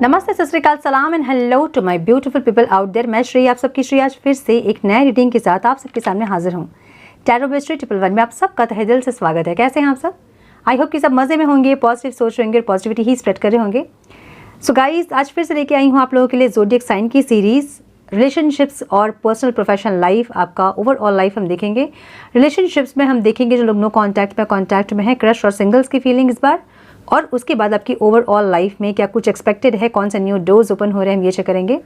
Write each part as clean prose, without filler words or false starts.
नमस्ते, सत श्री अकाल, सलाम and hello to my beautiful people out there. मैं श्री, आप सबकी श्री आज फिर से एक नए रीडिंग के साथ आप सबके सामने हाजिर हूँ। टैरो मिस्ट्री 111 में आप सबका तहे दिल से स्वागत है। कैसे हैं आप सब? आई होप कि सब मज़े में होंगे, पॉजिटिव सोच होंगे और पॉजिटिविटी ही स्प्रेड कर रहे होंगे। सो गाइज, आज फिर से लेके आई हूँ आप लोगों के लिए ज़ोडिएक साइन की सीरीज़। रिलेशनशिप्स और पर्सनल प्रोफेशनल लाइफ, आपका ओवरऑल लाइफ हम देखेंगे। रिलेशनशिप्स में हम देखेंगे जो लोग नो कॉन्टैक्ट में है, क्रश और सिंगल्स की फीलिंग इस बार, और उसके बाद आपकी ओवरऑल लाइफ में क्या कुछ एक्सपेक्टेड है, कौन से न्यू डोर्स ओपन हो रहे हैं, हम ये चेक करेंगे।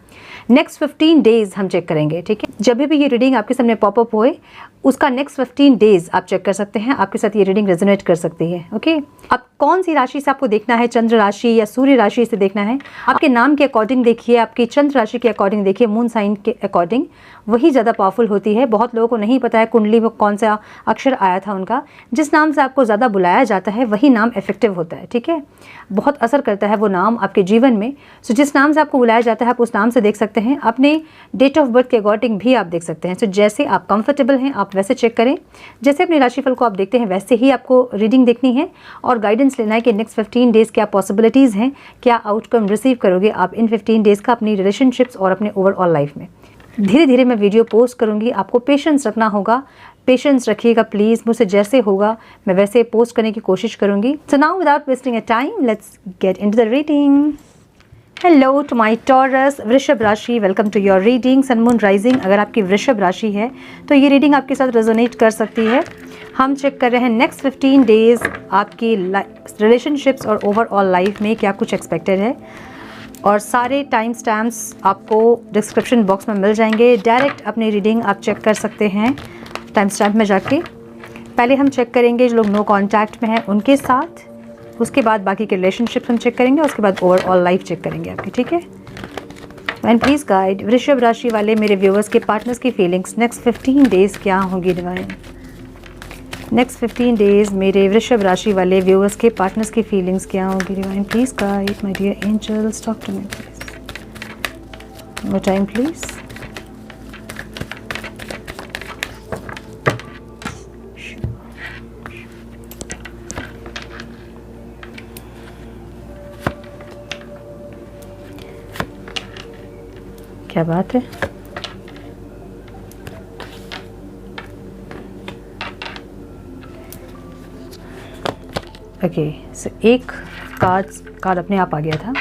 नेक्स्ट 15 डेज हम चेक करेंगे, ठीक है। जब भी ये रीडिंग आपके सामने पॉपअप होए, उसका नेक्स्ट 15 डेज आप चेक कर सकते हैं, आपके साथ ये रीडिंग रेजोनेट कर सकती है। ओके, अब कौन सी राशि से आपको देखना है, चंद्र राशि या सूर्य राशि से देखना है, आपके नाम के अकॉर्डिंग देखिए, आपकी चंद्र राशि के अकॉर्डिंग देखिए, मून साइन के अकॉर्डिंग, वही ज़्यादा पावरफुल होती है। बहुत लोगों को नहीं पता है कुंडली में कौन सा अक्षर आया था उनका, जिस नाम से आपको ज़्यादा बुलाया जाता है वही नाम इफेक्टिव होता है, ठीक है। बहुत असर करता है वो नाम आपके जीवन में। सो जिस नाम से आपको बुलाया जाता है आप उस नाम से देख सकते हैं, अपने डेट ऑफ बर्थ के अकॉर्डिंग भी आप देख सकते हैं। सो जैसे आप कंफर्टेबल हैं आप वैसे चेक करें, जैसे अपने राशिफल को आप देखते हैं वैसे ही आपको रीडिंग देखनी है और गाइडेंस लेना है कि नेक्स्ट 15 डेज़ क्या पॉसिबिलिटीज़ हैं, क्या आउटकम रिसीव करोगे आप इन 15 डेज़ का अपनी रिलेशनशिप्स और अपने ओवरऑल लाइफ में। धीरे धीरे मैं वीडियो पोस्ट करूंगी, आपको पेशेंस रखना होगा, पेशेंस रखिएगा प्लीज़। मुझसे जैसे होगा मैं वैसे पोस्ट करने की कोशिश करूंगी। So now without wasting a time let's get into the reading. Hello to my Taurus, वृषभ राशि, welcome to your reading. Sun moon rising अगर आपकी वृषभ राशि है तो ये रीडिंग आपके साथ रेजोनेट कर सकती है। हम चेक कर रहे हैं नेक्स्ट 15 डेज़ आपकी रिलेशनशिप्स और ओवरऑल लाइफ में क्या कुछ एक्सपेक्टेड है, और सारे टाइम स्टैम्प्स आपको डिस्क्रिप्शन बॉक्स में मिल जाएंगे। डायरेक्ट अपनी रीडिंग आप चेक कर सकते हैं टाइम स्टैम्प में जाके। पहले हम चेक करेंगे जो लोग नो कॉन्टैक्ट में हैं उनके साथ, उसके बाद बाकी के रिलेशनशिप हम चेक करेंगे, उसके बाद ओवरऑल लाइफ चेक करेंगे आपकी, ठीक है। एंड प्लीज़ गाइड वृषभ राशि वाले मेरे व्यूअर्स के पार्टनर्स की फीलिंग्स नेक्स्ट 15 डेज़ क्या होंगी डिवाइन। नेक्स्ट 15 डेज़ मेरे वृषभ राशि वाले व्यूअर्स के पार्टनर्स की फीलिंग्स क्या होंगी divine. Please guide my dear angels, talk to me please. More time please. क्या बात है। ओके, सो एक कार्ड अपने आप आ गया था,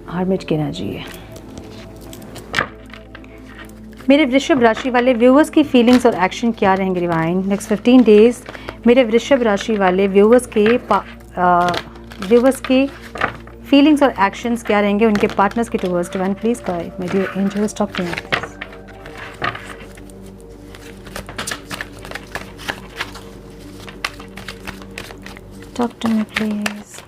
हर्मिट की एनर्जी है। मेरे वृषभ राशि वाले व्यूअर्स की फीलिंग्स और एक्शन क्या रहेंगे डिवाइन नेक्स्ट 15 डेज़। मेरे वृषभ राशि वाले व्यूअर्स के फीलिंग्स और एक्शंस क्या रहेंगे उनके पार्टनर्स के towards divine. Please guide my dear angels, talk to me please. Talk to me please.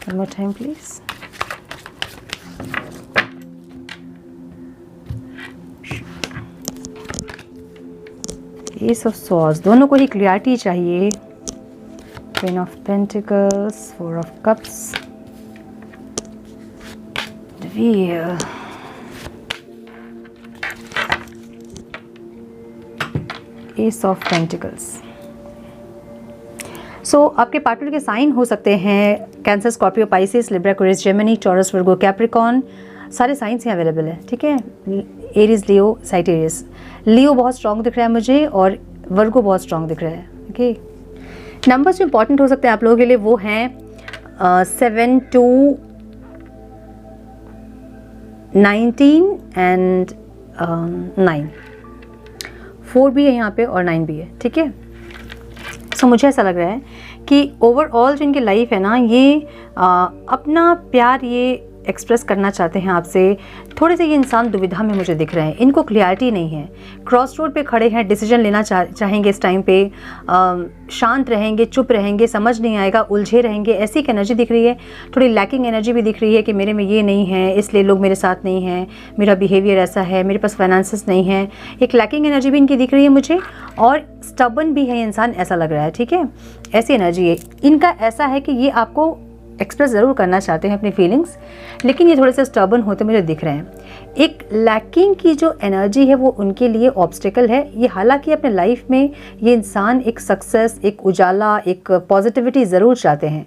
One more time please. Ace of swords, दोनों को ही क्लियरिटी चाहिए। Queen of Pentacles, Four of Cups, the Wheel, Ace of Pentacles। So आपके partner के sign हो सकते हैं Cancer, Scorpio, Pisces, Libra, Aquarius, Gemini, Taurus, Virgo, Capricorn, सारे साइंस यहाँ अवेलेबल है, ठीक है। एरीज, लियो, साइटेरियस। लियो बहुत स्ट्रॉन्ग दिख रहा है मुझे और वर्गो बहुत स्ट्रॉन्ग दिख रहा है, ओके। नंबर्स जो इंपॉर्टेंट हो सकते हैं आप लोगों के लिए वो हैं 7 to 19 एंड 9। 4 भी है यहाँ पे और 9 भी है, ठीक है। सो मुझे ऐसा लग रहा है कि ओवरऑल जो इनकी लाइफ है ना, ये अपना प्यार ये एक्सप्रेस करना चाहते हैं आपसे। थोड़े से ये इंसान दुविधा में मुझे दिख रहे हैं, इनको क्लियरिटी नहीं है, क्रॉस रोड पे खड़े हैं, डिसीजन लेना चाहेंगे इस टाइम पे, शांत रहेंगे, चुप रहेंगे, समझ नहीं आएगा, उलझे रहेंगे, ऐसी एक एनर्जी दिख रही है। थोड़ी लैकिंग एनर्जी भी दिख रही है कि मेरे में ये नहीं है इसलिए लोग मेरे साथ नहीं हैं, मेरा बिहेवियर ऐसा है, मेरे पास फाइनेंसेस नहीं है, एक लैकिंग एनर्जी भी इनकी दिख रही है मुझे। और स्टबन भी है इंसान, ऐसा लग रहा है, ठीक है। ऐसी एनर्जी है इनका, ऐसा है कि ये आपको एक्सप्रेस ज़रूर करना चाहते हैं अपनी फीलिंग्स, लेकिन ये थोड़े से स्टर्बन होते मुझे दिख रहे हैं। एक लैकिंग की जो एनर्जी है वो उनके लिए ऑब्स्टिकल है। ये हालांकि अपने लाइफ में ये इंसान एक सक्सेस, एक उजाला, एक पॉजिटिविटी ज़रूर चाहते हैं।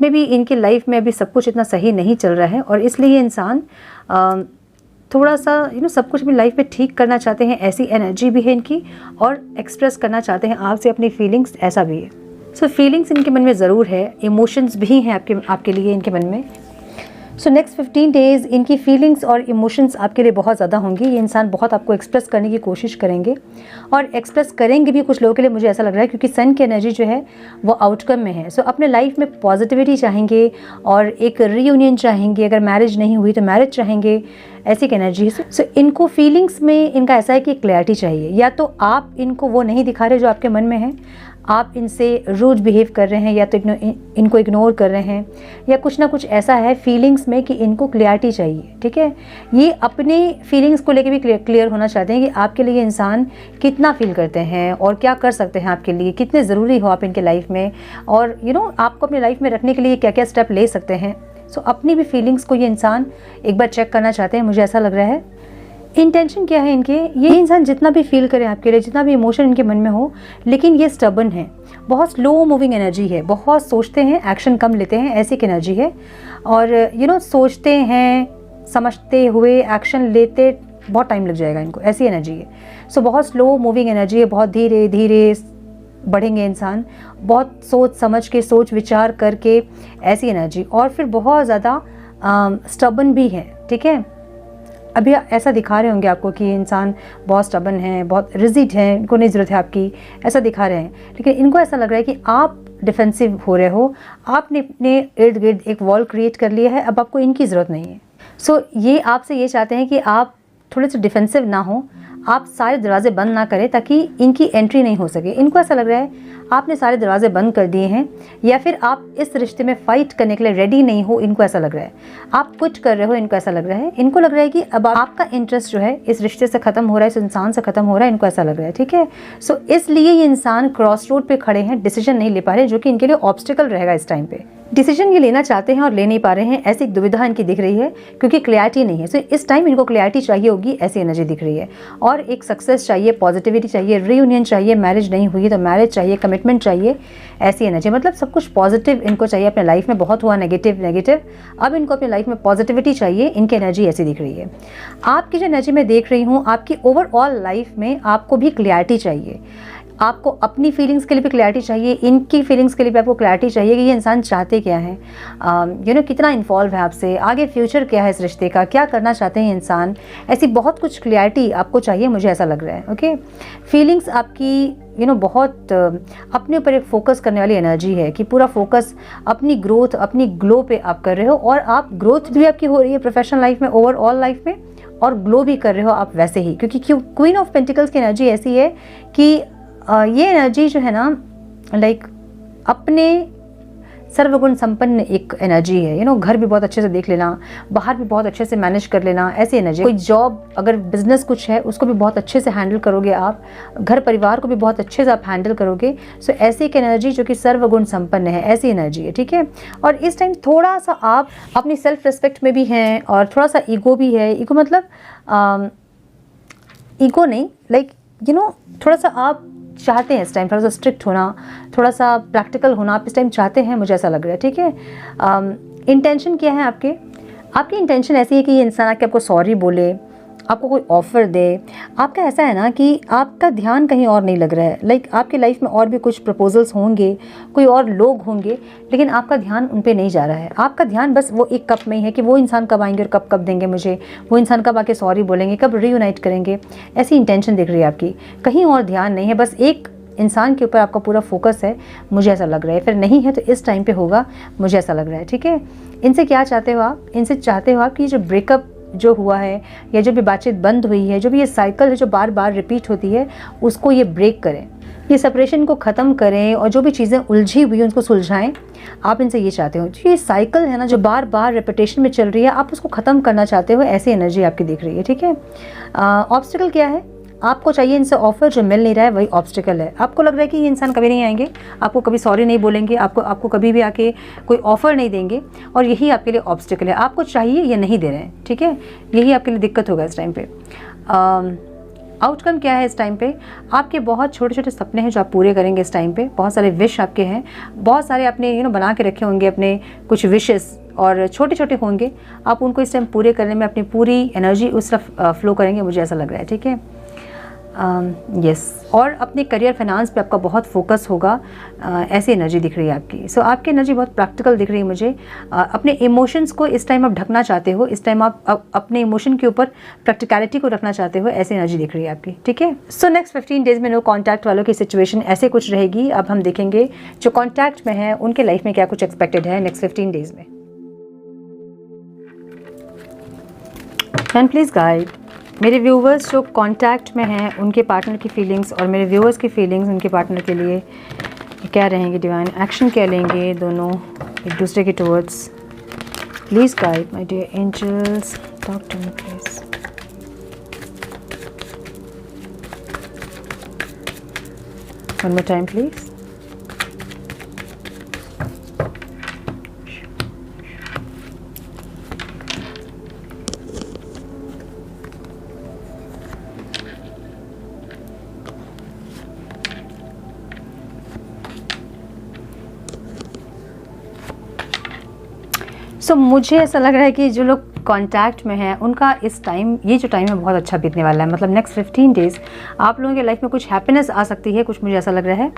मे बी इनकी लाइफ में अभी सब कुछ इतना सही नहीं चल रहा है और इसलिए ये इंसान थोड़ा सा सब कुछ अपनी लाइफ में ठीक करना चाहते हैं, ऐसी एनर्जी भी है इनकी, और एक्सप्रेस करना चाहते हैं आपसे अपनी फीलिंग्स, ऐसा भी है। सो फीलिंग्स इनके मन में ज़रूर है, इमोशंस भी हैं आपके लिए इनके मन में। सो नेक्स्ट 15 डेज़ इनकी फीलिंग्स और इमोशंस आपके लिए बहुत ज़्यादा होंगी। ये इंसान बहुत आपको एक्सप्रेस करने की कोशिश करेंगे और एक्सप्रेस करेंगे भी कुछ लोगों के लिए, मुझे ऐसा लग रहा है, क्योंकि सन की एनर्जी जो है वो आउटकम में है। सो अपने लाइफ में पॉजिटिविटी चाहेंगे और एक रीयूनियन चाहेंगे, अगर मैरिज नहीं हुई तो मैरिज चाहेंगे, ऐसी एक एनर्जी है। सो इनको फीलिंग्स में इनका ऐसा है कि क्लैरिटी चाहिए। या तो आप इनको वो नहीं दिखा रहे जो आपके मन में है, आप इनसे रूड बिहेव कर रहे हैं, या तो इनको इग्नोर कर रहे हैं, या कुछ ना कुछ ऐसा है फीलिंग्स में कि इनको क्लियरिटी चाहिए। ठीक है, ये अपने फीलिंग्स को लेके भी क्लियर होना चाहते हैं कि आपके लिए इंसान कितना फील करते हैं और क्या कर सकते हैं आपके लिए, कितने ज़रूरी हो आप इनके लाइफ में, और आपको अपनी लाइफ में रखने के लिए क्या क्या स्टेप ले सकते हैं। सो अपनी भी फीलिंग्स को ये इंसान एक बार चेक करना चाहते हैं, मुझे ऐसा लग रहा है। इंटेंशन क्या है इनके, ये इंसान जितना भी फील करे आपके लिए, जितना भी इमोशन इनके मन में हो, लेकिन ये स्टबन है, बहुत स्लो मूविंग एनर्जी है, बहुत सोचते हैं, एक्शन कम लेते हैं, ऐसी एक एनर्जी है। और सोचते हैं, समझते हुए एक्शन लेते बहुत टाइम लग जाएगा इनको, ऐसी एनर्जी है। सो बहुत स्लो मूविंग एनर्जी है, बहुत धीरे धीरे बढ़ेंगे इंसान, बहुत सोच समझ के, सोच विचार करके, ऐसी एनर्जी। और फिर बहुत ज़्यादा स्टबन भी है। ठीक है, अभी ऐसा दिखा रहे होंगे आपको कि इंसान बहुत स्टबन है, बहुत रिजिड है, इनको नहीं ज़रूरत है आपकी, ऐसा दिखा रहे हैं। लेकिन इनको ऐसा लग रहा है कि आप डिफेंसिव हो रहे हो, आपने अपने इर्द गिर्द एक वॉल क्रिएट कर लिया है, अब आपको इनकी ज़रूरत नहीं है। सो ये आपसे ये चाहते हैं कि आप थोड़े से डिफेंसिव ना हो, आप सारे दरवाजे बंद ना करें ताकि इनकी एंट्री नहीं हो सके। इनको ऐसा लग रहा है आपने सारे दरवाजे बंद कर दिए हैं, या फिर आप इस रिश्ते में फ़ाइट करने के लिए रेडी नहीं हो, इनको ऐसा लग रहा है। आप पुट कर रहे हो, इनको ऐसा लग रहा है। इनको लग रहा है कि अब आपका इंटरेस्ट जो है इस रिश्ते से ख़त्म हो रहा है, इस इंसान से ख़त्म हो रहा है, इनको ऐसा लग रहा है। ठीक है, सो इसलिए ये इंसान क्रॉस रोड पर खड़े हैं, डिसीजन नहीं ले पा रहे, जो कि इनके लिए ऑब्स्टिकल रहेगा इस टाइम पे। डिसीजन ये लेना चाहते हैं और ले नहीं पा रहे हैं, ऐसी एक दुविधा इनकी दिख रही है, क्योंकि क्लैरिटी नहीं है। सो इस टाइम इनको क्लैरिटी चाहिए होगी, ऐसी एनर्जी दिख रही है। और एक सक्सेस चाहिए, पॉजिटिविटी चाहिए, रीयूनियन चाहिए, मैरिज नहीं हुई तो मैरिज चाहिए, कमिटमेंट चाहिए, ऐसी एनर्जी। मतलब सब कुछ पॉजिटिव इनको चाहिए अपने लाइफ में। बहुत हुआ नेगेटिव, अब इनको अपनी लाइफ में पॉजिटिविटी चाहिए, इनकी एनर्जी ऐसी दिख रही है। आपकी जो एनर्जी मैं देख रही हूँ, आपकी ओवरऑल लाइफ में आपको भी क्लैरिटी चाहिए। आपको अपनी फीलिंग्स के लिए भी क्लैरिटी चाहिए, इनकी फीलिंग्स के लिए भी आपको क्लैरिटी चाहिए कि ये इंसान चाहते क्या है, कितना इन्वॉल्व है आपसे, आगे फ्यूचर क्या है इस रिश्ते का, क्या करना चाहते हैं इंसान, ऐसी बहुत कुछ क्लैरिटी आपको चाहिए, मुझे ऐसा लग रहा है। ओके, फीलिंग्स आपकी बहुत अपने ऊपर एक फोकस करने वाली एनर्जी है कि पूरा फोकस अपनी ग्रोथ, अपनी ग्लो पे आप कर रहे हो, और आप ग्रोथ भी आपकी हो रही है प्रोफेशनल लाइफ में, ओवरऑल लाइफ में, और ग्लो भी कर रहे हो आप वैसे ही, क्योंकि क्वीन ऑफ पेंटिकल्स की एनर्जी ऐसी है कि ये एनर्जी जो है ना, लाइक अपने सर्वगुण संपन्न एक एनर्जी है। घर भी बहुत अच्छे से देख लेना, बाहर भी बहुत अच्छे से मैनेज कर लेना, ऐसी एनर्जी। कोई जॉब, अगर बिजनेस कुछ है, उसको भी बहुत अच्छे से हैंडल करोगे आप, घर परिवार को भी बहुत अच्छे से आप हैंडल करोगे। सो ऐसी एक एनर्जी जो कि सर्वगुण संपन्न है, ऐसी एनर्जी है। ठीक है, और इस टाइम थोड़ा सा आप अपनी सेल्फ रिस्पेक्ट में भी हैं, और थोड़ा सा ईगो भी है। ईगो मतलब ईगो नहीं, लाइक थोड़ा सा आप चाहते हैं इस टाइम थोड़ा सा स्ट्रिक्ट होना, थोड़ा सा प्रैक्टिकल होना, आप इस टाइम चाहते हैं, मुझे ऐसा लग रहा है। ठीक है, इंटेंशन क्या है आपकी इंटेंशन ऐसी है कि ये इंसान आके आपको सॉरी बोले, आपको कोई ऑफ़र दे। आपका ऐसा है ना कि आपका ध्यान कहीं और नहीं लग रहा है, लाइक आपकी लाइफ में और भी कुछ प्रपोजल्स होंगे, कोई और लोग होंगे, लेकिन आपका ध्यान उन पे नहीं जा रहा है। आपका ध्यान बस वो एक कप में ही है कि वो इंसान कब आएंगे और कब देंगे मुझे, वो इंसान कब आके सॉरी बोलेंगे, कब रीयूनाइट करेंगे, ऐसी इंटेंशन दिख रही है आपकी। कहीं और ध्यान नहीं है, बस एक इंसान के ऊपर आपका पूरा फोकस है, मुझे ऐसा लग रहा है। फिर नहीं है तो इस टाइम पे होगा, मुझे ऐसा लग रहा है। ठीक है, इनसे क्या चाहते हो आप? इनसे चाहते हो आप कि जो ब्रेकअप जो हुआ है, या जो भी बातचीत बंद हुई है, जो भी ये साइकिल है जो बार बार रिपीट होती है, उसको ये ब्रेक करें, ये सेपरेशन को ख़त्म करें, और जो भी चीज़ें उलझी हुई हैं उनको सुलझाएं। आप इनसे ये चाहते हो, जो ये साइकिल है ना जो बार बार रेपिटेशन में चल रही है, आप उसको ख़त्म करना चाहते हो, ऐसी एनर्जी आपकी दिख रही है। ठीक है, ऑब्स्टिकल क्या है? आपको चाहिए इनसे ऑफर, जो मिल नहीं रहा है वही ऑब्स्टिकल है। आपको लग रहा है कि ये इंसान कभी नहीं आएंगे, आपको कभी सॉरी नहीं बोलेंगे, आपको कभी भी आके कोई ऑफर नहीं देंगे, और यही आपके लिए ऑब्स्टिकल है। आपको चाहिए, ये नहीं दे रहे हैं, ठीक है, यही आपके लिए दिक्कत होगा इस टाइम पे। आउटकम क्या है इस टाइम पे? आपके बहुत छोटे छोटे सपने हैं जो आप पूरे करेंगे इस टाइम पे। बहुत सारे विश आपके हैं, बहुत सारे आपने बना के रखे होंगे अपने कुछ विशेस, और छोटे छोटे होंगे, आप उनको इस टाइम पूरे करने में अपनी पूरी एनर्जी उस तरफ फ्लो करेंगे, मुझे ऐसा लग रहा है, ठीक है। यस, और अपने करियर फाइनेंस पे आपका बहुत फोकस होगा, ऐसी एनर्जी दिख रही है आपकी। सो आपकी एनर्जी बहुत प्रैक्टिकल दिख रही है मुझे। अपने इमोशंस को इस टाइम आप ढकना चाहते हो, इस टाइम आप अपने इमोशन के ऊपर प्रैक्टिकलिटी को रखना चाहते हो, ऐसी एनर्जी दिख रही है आपकी, ठीक है। सो नेक्स्ट 15 डेज में नो कॉन्टैक्ट वालों की सिचुएशन ऐसे कुछ रहेगी। अब हम देखेंगे जो कॉन्टैक्ट में है उनके लाइफ में क्या कुछ एक्सपेक्टेड है नेक्स्ट 15 डेज में। एंड प्लीज़ गाइड मेरे व्यूवर्स जो कांटेक्ट में हैं उनके पार्टनर की फीलिंग्स, और मेरे व्यूवर्स की फीलिंग्स उनके पार्टनर के लिए क्या रहेंगे, डिवाइन एक्शन क्या लेंगे दोनों एक दूसरे के towards. Please guide my dear angels, talk to me please. One more time please. So मुझे ऐसा लग रहा है कि जो लोग कांटेक्ट में हैं उनका इस टाइम, ये जो टाइम है बहुत अच्छा बीतने वाला है। मतलब नेक्स्ट 15 डेज आप लोगों के लाइफ में कुछ हैप्पीनेस आ सकती है, कुछ मुझे ऐसा लग रहा है।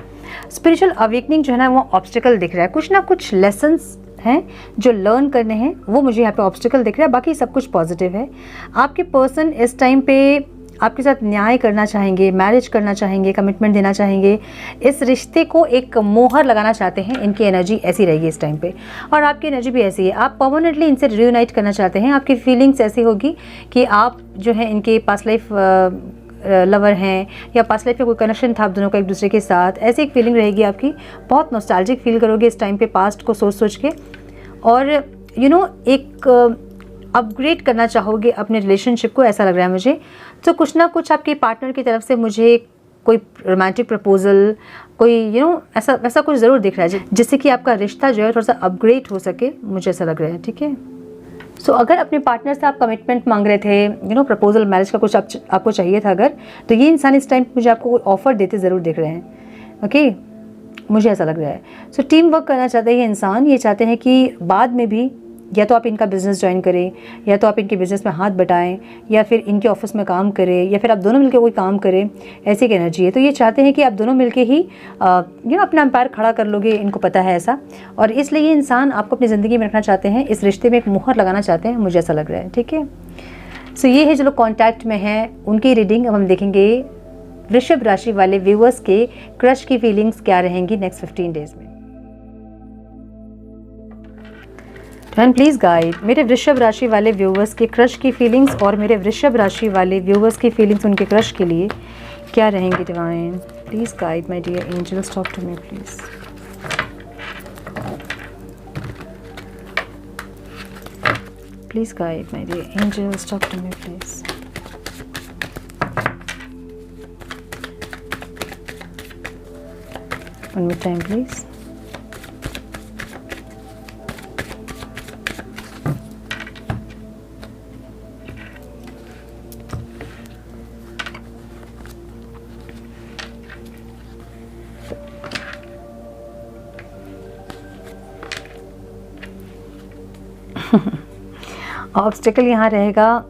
स्पिरिचुअल अवेकनिंग जो है ना वो ऑब्स्टिकल दिख रहा है, कुछ ना कुछ लेसन्स हैं जो लर्न करने हैं, वो मुझे यहाँ पे ऑब्स्टिकल दिख रहा है, बाकी सब कुछ पॉजिटिव है। आपके पर्सन इस टाइम पे आपके साथ न्याय करना चाहेंगे, मैरिज करना चाहेंगे, कमिटमेंट देना चाहेंगे, इस रिश्ते को एक मोहर लगाना चाहते हैं। इनकी एनर्जी ऐसी रहेगी इस टाइम पे, और आपकी एनर्जी भी ऐसी है। आप परमानेंटली इनसे रियूनाइट करना चाहते हैं। आपकी फीलिंग्स ऐसी होगी कि आप जो है इनके पास्ट लाइफ लवर हैं, या पास्ट लाइफ में कोई कनेक्शन था आप दोनों का एक दूसरे के साथ, ऐसी एक फीलिंग रहेगी आपकी। बहुत नॉस्टैल्जिक फील करोगे इस टाइम पे पास्ट को सोच सोच के, और एक अपग्रेड करना चाहोगे अपने रिलेशनशिप को, ऐसा लग रहा है मुझे। तो कुछ ना कुछ आपके पार्टनर की तरफ से मुझे कोई रोमांटिक प्रपोजल, कोई ऐसा कुछ ज़रूर दिख रहा है जिससे कि आपका रिश्ता जो है थोड़ा सा अपग्रेड हो सके, मुझे ऐसा लग रहा है, ठीक है। सो अगर अपने पार्टनर से आप कमिटमेंट मांग रहे थे, प्रपोजल, मैरिज का कुछ आपको चाहिए था अगर, तो ये इंसान इस टाइम मुझे आपको कोई ऑफर देते ज़रूर दिख रहे हैं, ओके, मुझे ऐसा लग रहा है। सो टीम वर्क करना चाहते हैं ये इंसान, ये चाहते हैं कि बाद में भी या तो आप इनका बिज़नेस ज्वाइन करें, या तो आप इनके बिज़नेस में हाथ बटाएं, या फिर इनके ऑफिस में काम करें, या फिर आप दोनों मिलकर कोई काम करें, ऐसी एक एनर्जी है। तो ये चाहते हैं कि आप दोनों मिलके ही अपना एम्पायर खड़ा कर लोगे, इनको पता है ऐसा, और इसलिए ये इंसान आपको अपनी ज़िंदगी में रखना चाहते हैं, इस रिश्ते में एक मुहर लगाना चाहते हैं, मुझे ऐसा लग रहा है, ठीक है। सो ये है जो लोग कॉन्टैक्ट में हैं उनकी रीडिंग। अब हम देखेंगे वृषभ राशि वाले व्यूअर्स के क्रश की फीलिंग्स क्या रहेंगी नेक्स्ट 15 डेज में। एंड प्लीज़ गाइड मेरे वृषभ राशि वाले व्यूवर्स के क्रश की फीलिंग्स, और मेरे वृषभ राशि वाले व्यूवर्स की फीलिंग्स उनके क्रश के लिए क्या रहेंगी divine. Please guide my dear angels, talk to me please. Please guide my dear angels, talk to me please. One more time please. Obstacle यहाँ रहेगा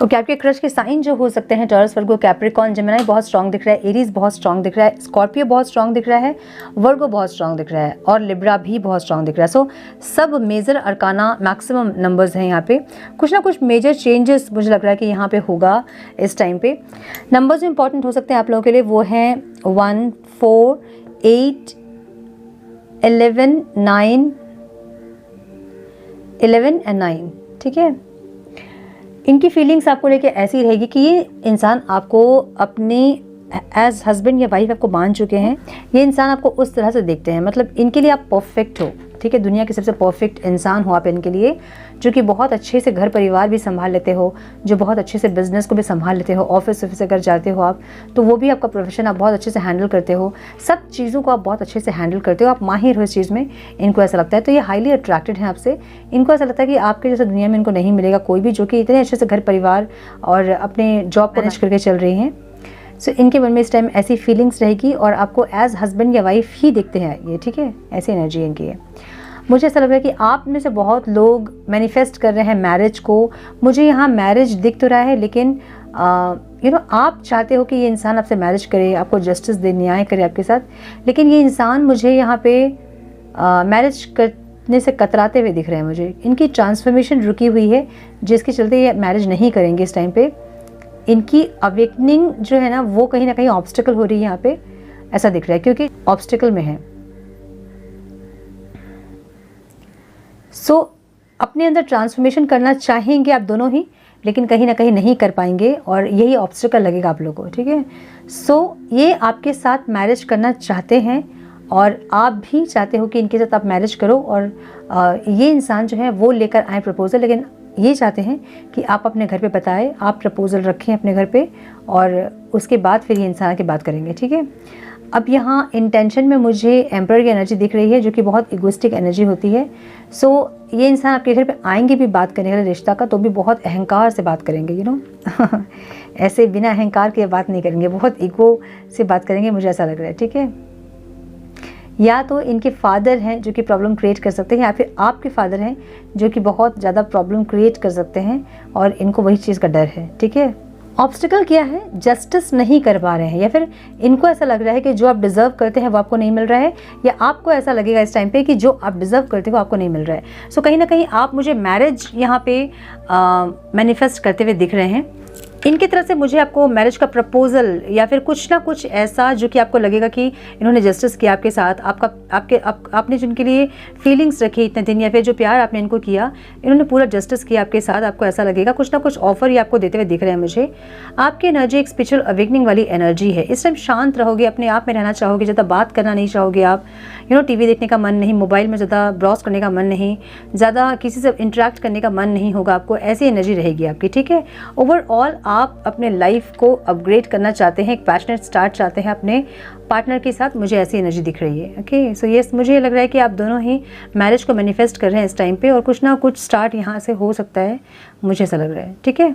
ओके, आपके क्रश के साइन जो हो सकते हैं टॉरस, वर्गो, कैप्रिकॉर्न, जेमिनी बहुत strong दिख रहा है, एरीज बहुत स्ट्रॉन्ग दिख रहा है, स्कॉर्पियो बहुत स्ट्रॉन्ग दिख रहा है, वर्गो बहुत स्ट्रॉन्ग दिख रहा है, और लिब्रा भी बहुत स्ट्रॉन्ग दिख रहा है। सो सब मेजर अरकाना मैक्सिमम नंबर्स हैं यहाँ पे। कुछ ना कुछ मेजर चेंजेस मुझे लग रहा है कि यहाँ पे होगा इस टाइम पे। नंबर्स जो इंपॉर्टेंट हो सकते हैं आप लोगों के लिए वो हैं 1, 4, 8, 11, 9, 11 and 9, ठीक है। इनकी फीलिंग्स आपको लेके ऐसी रहेगी कि ये इंसान आपको अपने एज हस्बैंड या वाइफ आपको मान चुके हैं। ये इंसान आपको उस तरह से देखते हैं, मतलब इनके लिए आप परफेक्ट हो, ठीक है, दुनिया के सबसे परफेक्ट इंसान हो आप इनके लिए, जो कि बहुत अच्छे से घर परिवार भी संभाल लेते हो, जो बहुत अच्छे से बिजनेस को भी संभाल लेते हो, ऑफिस अगर जाते हो आप तो वो भी आपका प्रोफेशन आप बहुत अच्छे से हैंडल करते हो, सब चीज़ों को आप बहुत अच्छे से हैंडल करते हो, आप माहिर हो इस चीज़ में, इनको ऐसा लगता है। तो ये हाईली अट्रैक्टेड हैं आपसे, इनको ऐसा लगता है कि आपके जैसे दुनिया में इनको नहीं मिलेगा कोई भी जो कि इतने अच्छे से घर परिवार और अपने जॉब को मैनेज करके चल रही हैं। सो इनके मन में इस टाइम ऐसी फीलिंग्स रहेगी और आपको एज हस्बैंड या वाइफ ही देखते हैं ये, ठीक है, ऐसी एनर्जी इनकी है। मुझे ऐसा लग रहा है कि आप में से बहुत लोग मैनिफेस्ट कर रहे हैं मैरिज को। मुझे यहाँ मैरिज दिख तो रहा है, लेकिन आप चाहते हो कि ये इंसान आपसे मैरिज करे, आपको जस्टिस दे, न्याय करे आपके साथ, लेकिन ये इंसान मुझे यहाँ पे मैरिज करने से कतराते हुए दिख रहे हैं। मुझे इनकी ट्रांसफॉर्मेशन रुकी हुई है, जिसके चलते ये मैरिज नहीं करेंगे इस टाइम पे। इनकी अवेकनिंग जो है ना वो कहीं ना कहीं ऑब्स्टिकल हो रही है यहाँ पे, ऐसा दिख रहा है, क्योंकि ऑब्स्टिकल में है। अपने अंदर ट्रांसफॉर्मेशन करना चाहेंगे आप दोनों ही, लेकिन कहीं ना कहीं नहीं कर पाएंगे और यही ऑब्स्टिकल लगेगा आप लोगों को, ठीक है। ये आपके साथ मैरिज करना चाहते हैं और आप भी चाहते हो कि इनके साथ आप मैरिज करो, और ये इंसान जो है वो लेकर आए प्रपोजल, लेकिन ये चाहते हैं कि आप अपने घर पे बताएं, आप प्रपोजल रखें अपने घर पे और उसके बाद फिर ये इंसान की बात करेंगे, ठीक है। अब यहाँ इंटेंशन में मुझे एम्परर की एनर्जी दिख रही है, जो कि बहुत इगोइस्टिक एनर्जी होती है। ये इंसान आपके घर पे आएंगे भी बात करने के लिए रिश्ता का, तो भी बहुत अहंकार से बात करेंगे, ऐसे बिना अहंकार के बात नहीं करेंगे, बहुत ईगो से बात करेंगे, मुझे ऐसा लग रहा है, ठीक है। या तो इनके फादर हैं जो कि प्रॉब्लम क्रिएट कर सकते हैं, या फिर आपके फादर हैं जो कि बहुत ज़्यादा प्रॉब्लम क्रिएट कर सकते हैं और इनको वही चीज़ का डर है, ठीक है। ऑब्स्टिकल क्या है, जस्टिस नहीं कर पा रहे हैं, या फिर इनको ऐसा लग रहा है कि जो आप डिज़र्व करते हैं वो आपको नहीं मिल रहा है, या आपको ऐसा लगेगा इस टाइम पे कि जो आप डिज़र्व करते हो आपको नहीं मिल रहा है। कहीं ना कहीं आप मुझे मैरिज यहाँ पे मैनिफेस्ट करते हुए दिख रहे हैं। इनकी तरफ से मुझे आपको मैरिज का प्रपोजल या फिर कुछ ना कुछ ऐसा जो कि आपको लगेगा कि इन्होंने जस्टिस किया आपके साथ, आपने जिनके लिए फीलिंग्स रखी इतने दिन, या फिर जो प्यार आपने इनको किया, इन्होंने पूरा जस्टिस किया आपके साथ। आपको ऐसा लगेगा कुछ ना कुछ ऑफर ये आपको देते हुए दिख रहे हैं मुझे। आपकी एनर्जी एक स्पिरिचुअल अवेकनिंग वाली एनर्जी है। इस टाइम शांत रहोगे, अपने आप में रहना चाहोगे, ज़्यादा बात करना नहीं चाहोगे आप, टीवी देखने का मन नहीं, मोबाइल में ज़्यादा ब्राउज करने का मन नहीं, ज़्यादा किसी से इंटरेक्ट करने का मन नहीं होगा आपको, ऐसी एनर्जी रहेगी आपकी, ठीक है। ओवरऑल आप अपने लाइफ को अपग्रेड करना चाहते हैं, एक पैशनेट स्टार्ट चाहते हैं अपने पार्टनर के साथ, मुझे ऐसी एनर्जी दिख रही है, ओके। यस, मुझे ये लग रहा है कि आप दोनों ही मैरिज को मैनिफेस्ट कर रहे हैं इस टाइम पे, और कुछ ना कुछ स्टार्ट यहाँ से हो सकता है, मुझे ऐसा लग रहा है, ठीक है।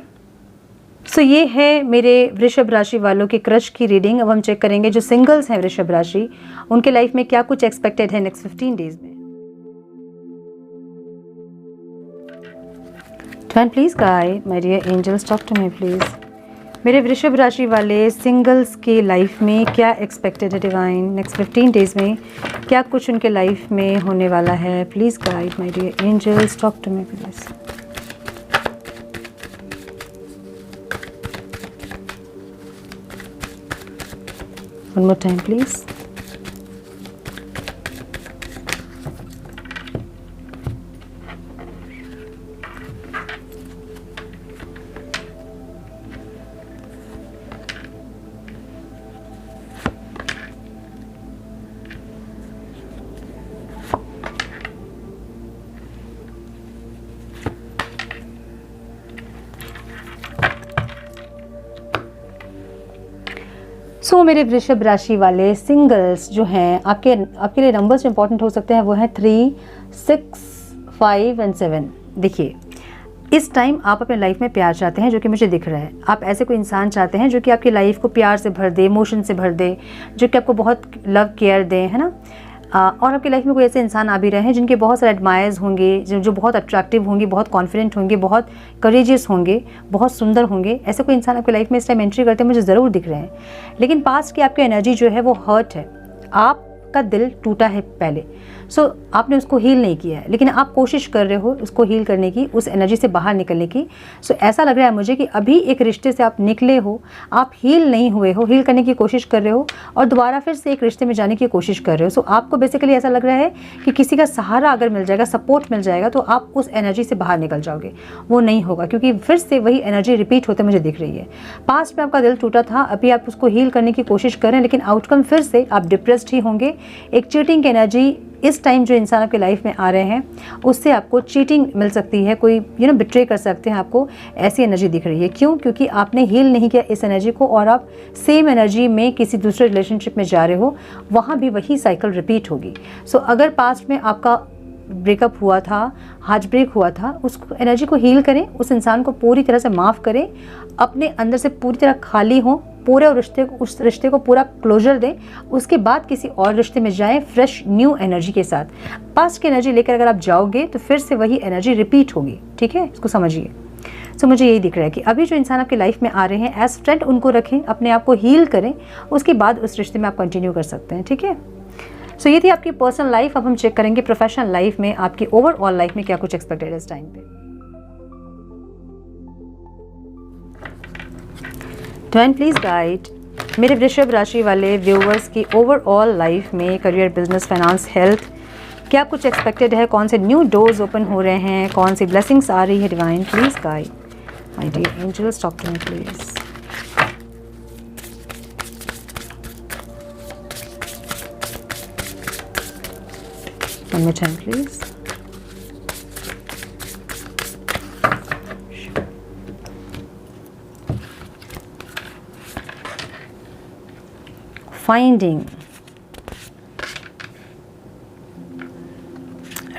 ये है मेरे वृषभ राशि वालों की क्रश की रीडिंग। अब हम चेक करेंगे जो सिंगल्स हैं वृषभ राशि, उनके लाइफ में क्या कुछ एक्सपेक्टेड है नेक्स्ट 15 डेज में। Divine, please guide my dear angels, talk to me please। मेरे वृषभ राशि वाले सिंगल्स के लाइफ में क्या एक्सपेक्टेड है डिवाइन नेक्स्ट 15 डेज में, क्या कुछ उनके लाइफ में होने वाला है। Please guide my dear angels, talk to me please. One more time please. मेरे वृषभ राशि वाले सिंगल्स जो हैं, आपके लिए नंबर्स इंपॉर्टेंट हो सकते हैं, वो हैं 3, 6, 5 एंड 7। देखिए, इस टाइम आप अपने लाइफ में प्यार चाहते हैं, जो कि मुझे दिख रहा है। आप ऐसे कोई इंसान चाहते हैं जो कि आपकी लाइफ को प्यार से भर दे, इमोशन से भर दे, जो कि आपको बहुत लव केयर दे, है ना। और आपकी लाइफ में कोई ऐसे इंसान आ भी रहे हैं जिनके बहुत सारे एडमायर्स होंगे, जो बहुत अट्रैक्टिव होंगे, बहुत कॉन्फिडेंट होंगे, बहुत करेजियस होंगे, बहुत सुंदर होंगे। ऐसे कोई इंसान आपकी लाइफ में इस टाइम एंट्री करते मुझे ज़रूर दिख रहे हैं। लेकिन पास्ट की आपकी एनर्जी जो है वो हर्ट है, आपका दिल टूटा है पहले। आपने उसको हील नहीं किया है, लेकिन आप कोशिश कर रहे हो उसको हील करने की, उस एनर्जी से बाहर निकलने की। ऐसा लग रहा है मुझे कि अभी एक रिश्ते से आप निकले हो, आप हील नहीं हुए हो, हील करने की कोशिश कर रहे हो और दोबारा फिर से एक रिश्ते में जाने की कोशिश कर रहे हो। आपको बेसिकली ऐसा लग रहा है कि किसी का सहारा अगर मिल जाएगा, सपोर्ट मिल जाएगा, तो आप उस एनर्जी से बाहर निकल जाओगे। वो नहीं होगा, क्योंकि फिर से वही एनर्जी रिपीट होते मुझे दिख रही है। पास्ट में आपका दिल टूटा था, अभी आप उसको हील करने की कोशिश कर रहे हैं, लेकिन आउटकम फिर से आप डिप्रेस्ड ही होंगे। एक चीटिंग की एनर्जी इस टाइम जो इंसान आपके लाइफ में आ रहे हैं उससे आपको चीटिंग मिल सकती है, कोई बिट्रे कर सकते हैं आपको, ऐसी एनर्जी दिख रही है। क्यों? क्योंकि आपने हील नहीं किया इस एनर्जी को और आप सेम एनर्जी में किसी दूसरे रिलेशनशिप में जा रहे हो, वहाँ भी वही साइकिल रिपीट होगी। सो अगर पास्ट में आपका ब्रेकअप हुआ था, हार्ट ब्रेक हुआ था, उसको एनर्जी को हील करें, उस इंसान को पूरी तरह से माफ़ करें, अपने अंदर से पूरी तरह खाली हों, पूरे उस रिश्ते को पूरा क्लोजर दें, उसके बाद किसी और रिश्ते में जाएं फ्रेश न्यू एनर्जी के साथ। पास्ट की एनर्जी लेकर अगर आप जाओगे तो फिर से वही एनर्जी रिपीट होगी। ठीक है, इसको समझिए। सो मुझे यही दिख रहा है कि अभी जो इंसान आपकी लाइफ में आ रहे हैं एज फ्रेंड उनको रखें, अपने आप को हील करें, उसके बाद उस रिश्ते में आप कंटिन्यू कर सकते हैं। ठीक है, सो ये थी आपकी पर्सनल लाइफ। अब हम चेक करेंगे प्रोफेशनल लाइफ में आपकी ओवरऑल लाइफ में क्या कुछ एक्सपेक्टेड है इस टाइम पे। डिवाइन प्लीज गाइड मेरे वृषभ राशि वाले व्यूअर्स की ओवरऑल लाइफ में करियर, बिजनेस, फाइनेंस, हेल्थ क्या कुछ एक्सपेक्टेड है, कौन से न्यू डोर्स ओपन हो रहे हैं, कौन सी ब्लेसिंग्स आ रही है। Divine please guide my dear angels, talk to me please. One more time, please. Finding,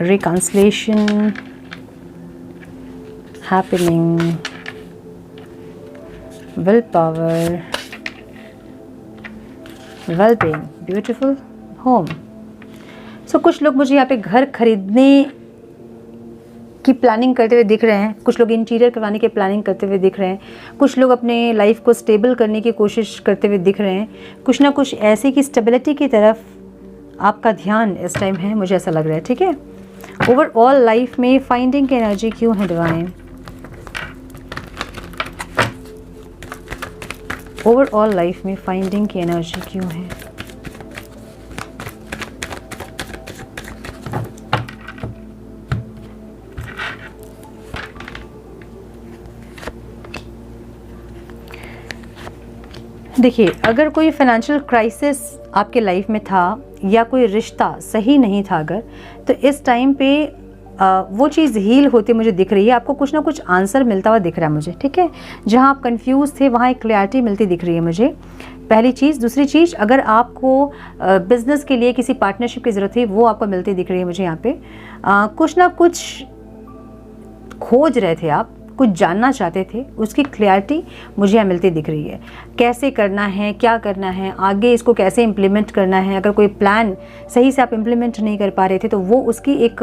reconciliation, happening, willpower, well-being, beautiful home. सो कुछ लोग मुझे यहाँ पे घर खरीदने की प्लानिंग करते हुए दिख रहे हैं, कुछ लोग इंटीरियर करवाने की प्लानिंग करते हुए दिख रहे हैं, कुछ लोग अपने लाइफ को स्टेबल करने की कोशिश करते हुए दिख रहे हैं। कुछ ना कुछ ऐसे की स्टेबिलिटी की तरफ आपका ध्यान इस टाइम है, मुझे ऐसा लग रहा है। ठीक है, ओवरऑल लाइफ में फाइंडिंग की एनर्जी क्यों है डिवाइन? ओवरऑल लाइफ में फाइंडिंग की एनर्जी क्यों है? देखिए, अगर कोई फाइनेंशियल क्राइसिस आपके लाइफ में था या कोई रिश्ता सही नहीं था अगर, तो इस टाइम पे वो चीज़ हील होती मुझे दिख रही है। आपको कुछ ना कुछ आंसर मिलता हुआ दिख रहा है मुझे। ठीक है, जहाँ आप कंफ्यूज थे वहाँ एक क्लैरिटी मिलती दिख रही है मुझे, पहली चीज़। दूसरी चीज़, अगर आपको बिज़नेस के लिए किसी पार्टनरशिप की ज़रूरत थी वो आपको मिलती दिख रही है मुझे यहाँ पे। कुछ ना कुछ खोज रहे थे आप, कुछ जानना चाहते थे, उसकी क्लैरिटी मुझे यहाँ मिलती दिख रही है। कैसे करना है, क्या करना है, आगे इसको कैसे इम्प्लीमेंट करना है। अगर कोई प्लान सही से आप इम्प्लीमेंट नहीं कर पा रहे थे तो वो उसकी एक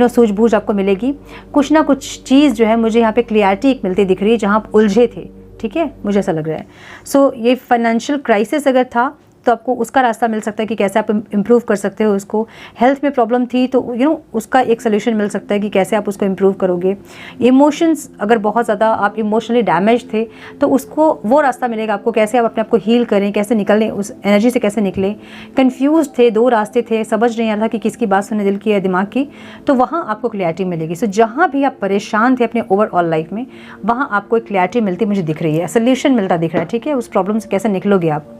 सूझबूझ आपको मिलेगी। कुछ ना कुछ चीज़ जो है मुझे यहाँ पे क्लैरिटी एक मिलती दिख रही है जहाँ आप उलझे थे। ठीक है, मुझे ऐसा लग रहा है। सो ये फाइनेंशियल क्राइसिस अगर था तो आपको उसका रास्ता मिल सकता है कि कैसे आप इम्प्रूव कर सकते हो उसको। हेल्थ में प्रॉब्लम थी तो उसका एक सोल्यूशन मिल सकता है कि कैसे आप उसको इम्प्रूव करोगे। इमोशंस, अगर बहुत ज़्यादा आप इमोशनली डैमेज थे तो उसको वो रास्ता मिलेगा आपको, कैसे आप अपने आप को हील करें, कैसे निकलें, उस एनर्जी से कैसे निकलें। कन्फ्यूज़ थे, दो रास्ते थे, समझ नहीं आ रहा था कि किसकी बात सुने, दिल की या दिमाग की, तो वहाँ आपको क्लैरिटी मिलेगी। सो जहाँ भी आप परेशान थे अपने ओवरऑल लाइफ में, वहाँ आपको एक क्लैरिटी मिलती मुझे दिख रही है, सोल्यूशन मिलता दिख रहा है। ठीक है, उस प्रॉब्लम से कैसे निकलोगे आप।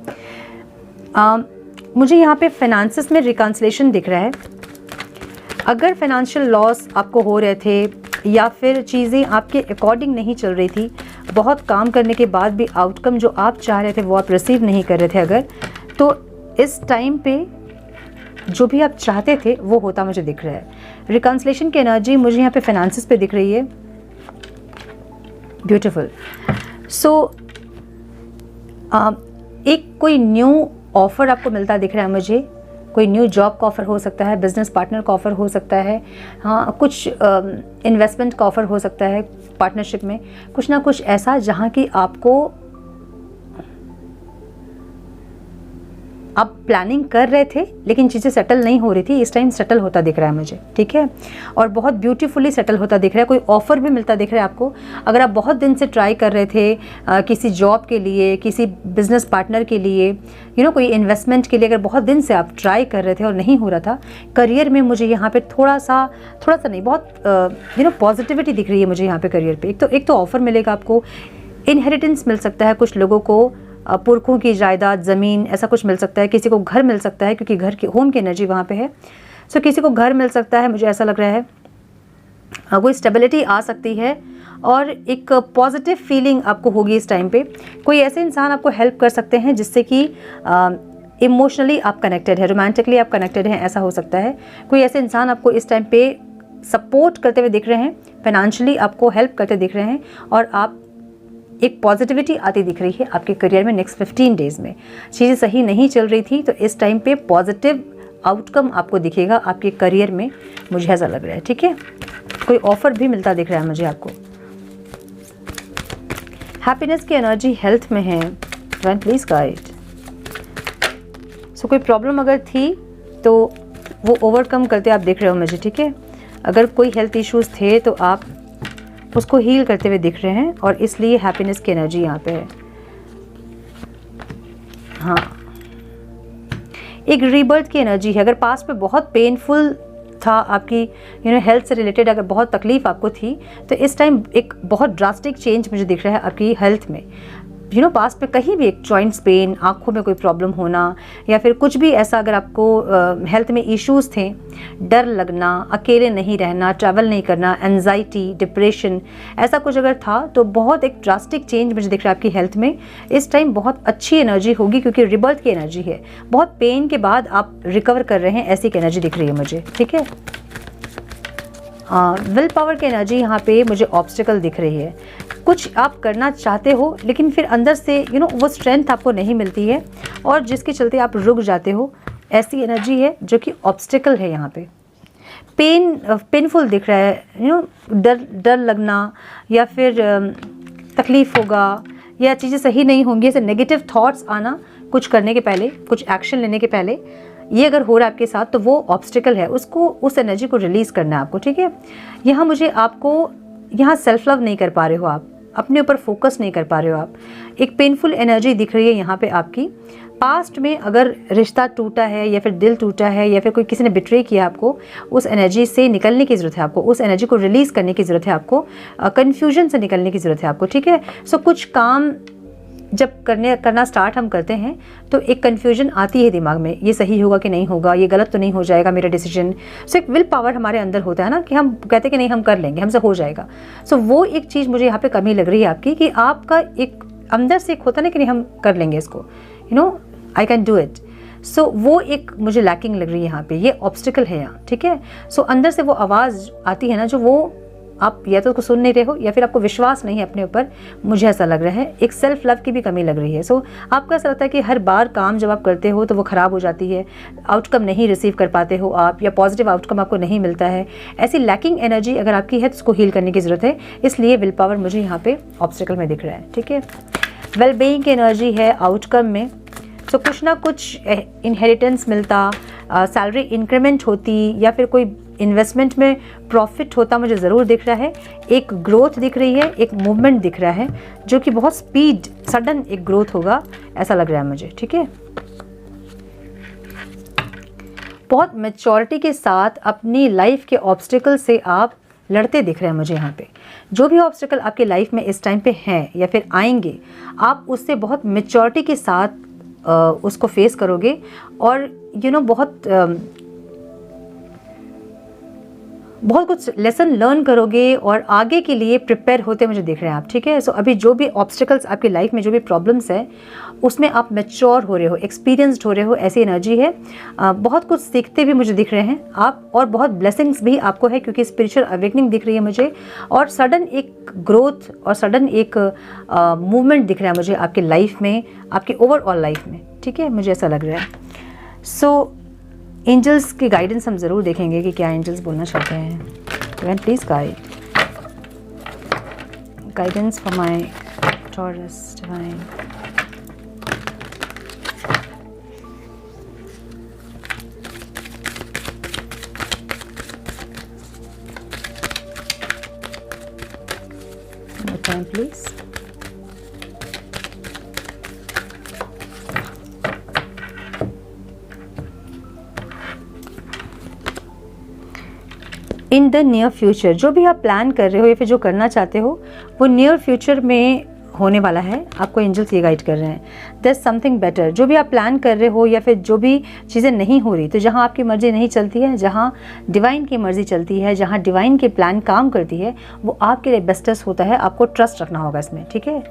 मुझे यहाँ पे फाइनेंसेस में रिकन्सिलेशन दिख रहा है। अगर फाइनेंशियल लॉस आपको हो रहे थे या फिर चीज़ें आपके अकॉर्डिंग नहीं चल रही थी, बहुत काम करने के बाद भी आउटकम जो आप चाह रहे थे वो आप रिसीव नहीं कर रहे थे अगर, तो इस टाइम पे जो भी आप चाहते थे वो होता मुझे दिख रहा है। रिकन्सिलेशन की एनर्जी मुझे यहाँ पे फाइनेंसेस पे दिख रही है। ब्यूटीफुल। सो एक कोई न्यू ऑफ़र आपको मिलता दिख रहा है मुझे। कोई न्यू जॉब का ऑफ़र हो सकता है, बिजनेस पार्टनर का ऑफ़र हो सकता है, हाँ कुछ इन्वेस्टमेंट का ऑफ़र हो सकता है पार्टनरशिप में, कुछ ना कुछ ऐसा जहाँ की आपको आप प्लानिंग कर रहे थे लेकिन चीज़ें सेटल नहीं हो रही थी, इस टाइम सेटल होता दिख रहा है मुझे। ठीक है, और बहुत ब्यूटीफुली सेटल होता दिख रहा है। कोई ऑफ़र भी मिलता दिख रहा है आपको। अगर आप बहुत दिन से ट्राई कर रहे थे किसी जॉब के लिए, किसी बिजनेस पार्टनर के लिए, कोई इन्वेस्टमेंट के लिए, अगर बहुत दिन से आप ट्राई कर रहे थे और नहीं हो रहा था, करियर में मुझे यहाँ पे थोड़ा सा नहीं, बहुत पॉजिटिविटी दिख रही है मुझे यहाँ पे करियर पे। एक तो ऑफ़र मिलेगा आपको, इनहेरिटेंस मिल सकता है कुछ लोगों को, पुरखों की जायदाद, ज़मीन, ऐसा कुछ मिल सकता है, किसी को घर मिल सकता है क्योंकि घर की होम की एनर्जी वहाँ पे है। सो किसी को घर मिल सकता है, मुझे ऐसा लग रहा है, कोई स्टेबिलिटी आ सकती है और एक पॉजिटिव फीलिंग आपको होगी इस टाइम पे। कोई ऐसे इंसान आपको हेल्प कर सकते हैं जिससे कि इमोशनली आप कनेक्टेड है, रोमांटिकली आप कनेक्टेड हैं, ऐसा हो सकता है। कोई ऐसे इंसान आपको इस टाइम पे सपोर्ट करते हुए दिख रहे हैं, फाइनेंशियली आपको हेल्प करते दिख रहे हैं और आप एक पॉजिटिविटी आती दिख रही है आपके करियर में। नेक्स्ट 15 डेज़ में चीज़ें सही नहीं चल रही थी तो इस टाइम पे पॉजिटिव आउटकम आपको दिखेगा आपके करियर में, मुझे ऐसा लग रहा है। ठीक है, कोई ऑफर भी मिलता दिख रहा है मुझे आपको। हैप्पीनेस की एनर्जी हेल्थ में है, डिवाइन प्लीज गाइड। सो कोई प्रॉब्लम अगर थी तो वो ओवरकम करते आप दिख रहे हो मुझे। ठीक है, अगर कोई हेल्थ इश्यूज थे तो आप उसको हील करते हुए दिख रहे हैं और इसलिए हैप्पीनेस की एनर्जी यहाँ पे है। हाँ, एक रीबर्थ की एनर्जी है। अगर पास्ट में बहुत पेनफुल था आपकी हेल्थ से रिलेटेड, अगर बहुत तकलीफ आपको थी तो इस टाइम एक बहुत ड्रास्टिक चेंज मुझे दिख रहा है आपकी हेल्थ में। पास्ट में कहीं भी एक जॉइंट्स पेन, आँखों में कोई प्रॉब्लम होना या फिर कुछ भी ऐसा, अगर आपको हेल्थ में इश्यूज थे, डर लगना, अकेले नहीं रहना, ट्रैवल नहीं करना, एंजाइटी, डिप्रेशन, ऐसा कुछ अगर था तो बहुत एक ड्रास्टिक चेंज मुझे दिख रहा है आपकी हेल्थ में। इस टाइम बहुत अच्छी एनर्जी होगी क्योंकि रिबर्थ की एनर्जी है। बहुत पेन के बाद आप रिकवर कर रहे हैं, ऐसी एक एनर्जी दिख रही है मुझे। ठीक है, विल पावर की एनर्जी यहाँ पे मुझे ऑब्स्टिकल दिख रही है। कुछ आप करना चाहते हो लेकिन फिर अंदर से वो स्ट्रेंथ आपको नहीं मिलती है और जिसके चलते आप रुक जाते हो, ऐसी एनर्जी है जो कि ऑब्स्टिकल है यहाँ पे। पेनफुल दिख रहा है, डर लगना या फिर तकलीफ होगा या चीज़ें सही नहीं होंगी, ऐसे नेगेटिव थॉट्स आना कुछ करने के पहले, कुछ एक्शन लेने के पहले, ये अगर हो रहा है आपके साथ तो वो ऑब्स्टिकल है, उसको, उस एनर्जी को रिलीज़ करना है आपको। ठीक है, यहाँ मुझे आपको यहाँ सेल्फ लव नहीं कर पा रहे हो, आप अपने ऊपर फोकस नहीं कर पा रहे हो, आप एक पेनफुल एनर्जी दिख रही है यहाँ पे आपकी। पास्ट में अगर रिश्ता टूटा है या फिर दिल टूटा है या फिर कोई किसी ने बिट्रे किया आपको, उस एनर्जी से निकलने की ज़रूरत है आपको, उस एनर्जी को रिलीज़ करने की ज़रूरत है आपको, कन्फ्यूजन से निकलने की ज़रूरत है आपको। ठीक है, सो कुछ काम जब करना स्टार्ट हम करते हैं तो एक कन्फ्यूजन आती है दिमाग में, ये सही होगा कि नहीं होगा, ये गलत तो नहीं हो जाएगा मेरा डिसीजन। सो एक विल पावर हमारे अंदर होता है ना कि हम कहते हैं कि नहीं हम कर लेंगे, हमसे हो जाएगा। सो वो एक चीज़ मुझे यहाँ पे कमी लग रही है आपकी कि आपका एक अंदर से एक होता ना कि नहीं हम कर लेंगे इसको, आई कैन डू इट। सो वो एक मुझे लैकिंग लग रही है यहाँ पे, ये ऑब्स्टिकल है यहाँ। ठीक है, सो अंदर से वो आवाज़ आती है ना, जो वो आप या तो उसको सुन नहीं रहे हो या फिर आपको विश्वास नहीं है अपने ऊपर, मुझे ऐसा लग रहा है। एक सेल्फ लव की भी कमी लग रही है। सो आपको ऐसा लगता है कि हर बार काम जब आप करते हो तो वो ख़राब हो जाती है, आउटकम नहीं रिसीव कर पाते हो आप, या पॉजिटिव आउटकम आपको नहीं मिलता है। ऐसी लैकिंग एनर्जी अगर आपकी है तो उसको हील करने की ज़रूरत है, इसलिए विल पावर मुझे यहाँ पे ऑब्स्टिकल में दिख रहा है। ठीक है, वेल बीइंग की एनर्जी है आउटकम में। सो कुछ ना कुछ इनहेरिटेंस मिलता, सैलरी इंक्रीमेंट होती या फिर कोई इन्वेस्टमेंट में प्रॉफिट होता मुझे ज़रूर दिख रहा है। एक ग्रोथ दिख रही है, एक मूवमेंट दिख रहा है जो कि बहुत स्पीड, सडन एक ग्रोथ होगा ऐसा लग रहा है मुझे। ठीक है, बहुत मैच्योरिटी के साथ अपनी लाइफ के ऑब्स्टिकल से आप लड़ते दिख रहे हैं मुझे यहाँ पे। जो भी ऑब्स्टिकल आपकी लाइफ में इस टाइम पे हैं या फिर आएंगे, आप उससे बहुत मैच्योरिटी के साथ उसको फेस करोगे और बहुत कुछ लेसन लर्न करोगे और आगे के लिए प्रिपेयर होते मुझे दिख रहे हैं आप। ठीक है, सो अभी जो भी ऑब्स्टिकल्स आपकी लाइफ में, जो भी प्रॉब्लम्स है, उसमें आप मैच्योर हो रहे हो, एक्सपीरियंस्ड हो रहे हो, ऐसी एनर्जी है। बहुत कुछ सीखते भी मुझे दिख रहे हैं आप और बहुत ब्लेसिंग्स भी आपको है क्योंकि स्पिरिचुअल अवेकनिंग दिख रही है मुझे और सडन एक ग्रोथ और सडन एक मूवमेंट दिख रहा है मुझे आपकी लाइफ में, आपकी ओवरऑल लाइफ में। ठीक है, मुझे ऐसा लग रहा है। सो एंजल्स की गाइडेंस हम ज़रूर देखेंगे कि क्या एंजल्स बोलना चाहते हैं। Divine please guidance for my taurus divine. Time please. In the near future, जो भी आप प्लान कर रहे हो या फिर जो करना चाहते हो वो नियर फ्यूचर में होने वाला है, आपको एंजल्स ये गाइड कर रहे हैं, देयर इज समथिंग बेटर। जो भी आप प्लान कर रहे हो या फिर जो भी चीज़ें नहीं हो रही, तो जहाँ आपकी मर्जी नहीं चलती है, जहाँ डिवाइन की मर्जी चलती है, जहाँ डिवाइन के प्लान काम करती है, वो आपके लिए बेस्टेस्ट होता है। आपको ट्रस्ट रखना होगा इसमें, ठीक है।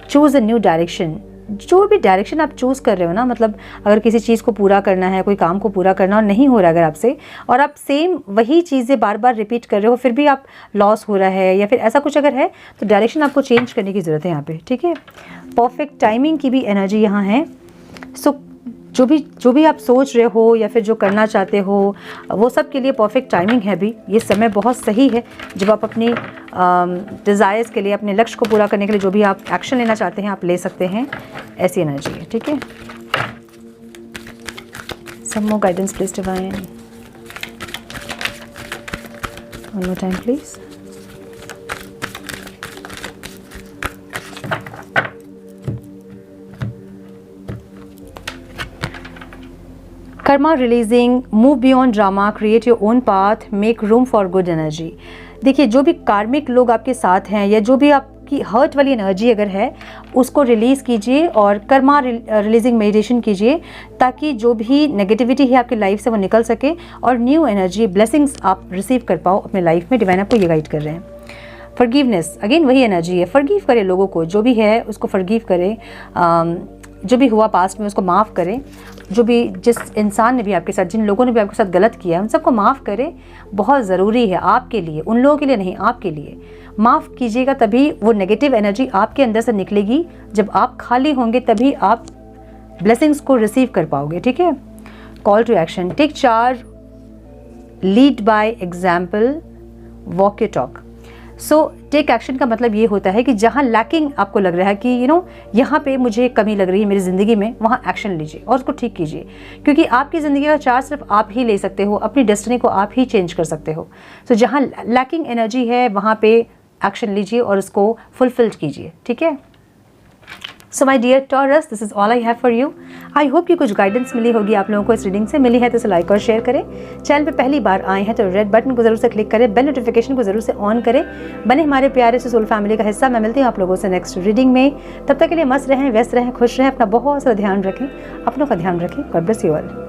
Choose a new direction. जो भी डायरेक्शन आप चूज़ कर रहे हो ना, मतलब अगर किसी चीज़ को पूरा करना है, कोई काम को पूरा करना और नहीं हो रहा अगर आपसे, और आप सेम वही चीज़ें बार बार रिपीट कर रहे हो, फिर भी आप लॉस हो रहा है या फिर ऐसा कुछ अगर है, तो डायरेक्शन आपको चेंज करने की ज़रूरत है यहाँ पे, ठीक है। परफेक्ट टाइमिंग की भी एनर्जी यहाँ है। सो जो भी आप सोच रहे हो या फिर जो करना चाहते हो, वो सब के लिए परफेक्ट टाइमिंग है भी। ये समय बहुत सही है जब आप अपनी डिज़ायर्स के लिए, अपने लक्ष्य को पूरा करने के लिए जो भी आप एक्शन लेना चाहते हैं, आप ले सकते हैं। ऐसी एनर्जी है, ठीक है। Some more guidance please divine, one more time please. Karma releasing, move beyond drama, create your own path, make room for good energy. देखिए, जो भी कार्मिक लोग आपके साथ हैं या जो भी आपकी हर्ट वाली एनर्जी अगर है, उसको रिलीज़ कीजिए और कर्मा रिलीजिंग मेडिटेशन कीजिए, ताकि जो भी नेगेटिविटी है आपकी लाइफ से वो निकल सके और न्यू एनर्जी, ब्लेसिंग्स आप रिसीव कर पाओ अपने लाइफ में। डिवाइन आपको ये गाइड कर रहे हैं। फॉरगिवनेस, अगेन वही एनर्जी है। फॉरगिव करें लोगों को, जो भी है उसको फॉरगिव करें। जो भी हुआ पास्ट में उसको माफ़ करें। जो भी जिस इंसान ने भी आपके साथ, जिन लोगों ने भी आपके साथ गलत किया, उन सबको माफ़ करें। बहुत ज़रूरी है आपके लिए, उन लोगों के लिए नहीं, आपके लिए। माफ़ कीजिएगा, तभी वो नेगेटिव एनर्जी आपके अंदर से निकलेगी। जब आप खाली होंगे तभी आप ब्लेसिंग्स को रिसीव कर पाओगे, ठीक है। Call to action, take charge, lead by example, walk your talk. So take action का मतलब ये होता है कि जहाँ लैकिंग आपको लग रहा है कि यहाँ पे मुझे कमी लग रही है मेरी ज़िंदगी में, वहाँ एक्शन लीजिए और उसको ठीक कीजिए, क्योंकि आपकी ज़िंदगी का चार्ज सिर्फ आप ही ले सकते हो, अपनी डेस्टिनी को आप ही चेंज कर सकते हो। सो जहाँ लैकिंग एनर्जी है वहाँ पे एक्शन लीजिए और उसको फुलफिल्ड कीजिए, ठीक है। So my dear Taurus, this is all I have for you. I hope कि कुछ गाइडेंस मिली होगी आप लोगों को इस रीडिंग से। मिली है तो इसे लाइक और शेयर करें। चैनल पे पहली बार आए हैं तो रेड बटन को जरूर से क्लिक करें, बेल नोटिफिकेशन को जरूर से ऑन करें, बने हमारे प्यारे से सोल फैमिली का हिस्सा। मैं मिलती हूँ आप लोगों से नेक्स्ट रीडिंग में। तब तक के लिए मस्त रहें, व्यस्त रहें, खुश रहें, अपना बहुत सारा ध्यान रखें, अपनों का ध्यान रखें। God bless you all.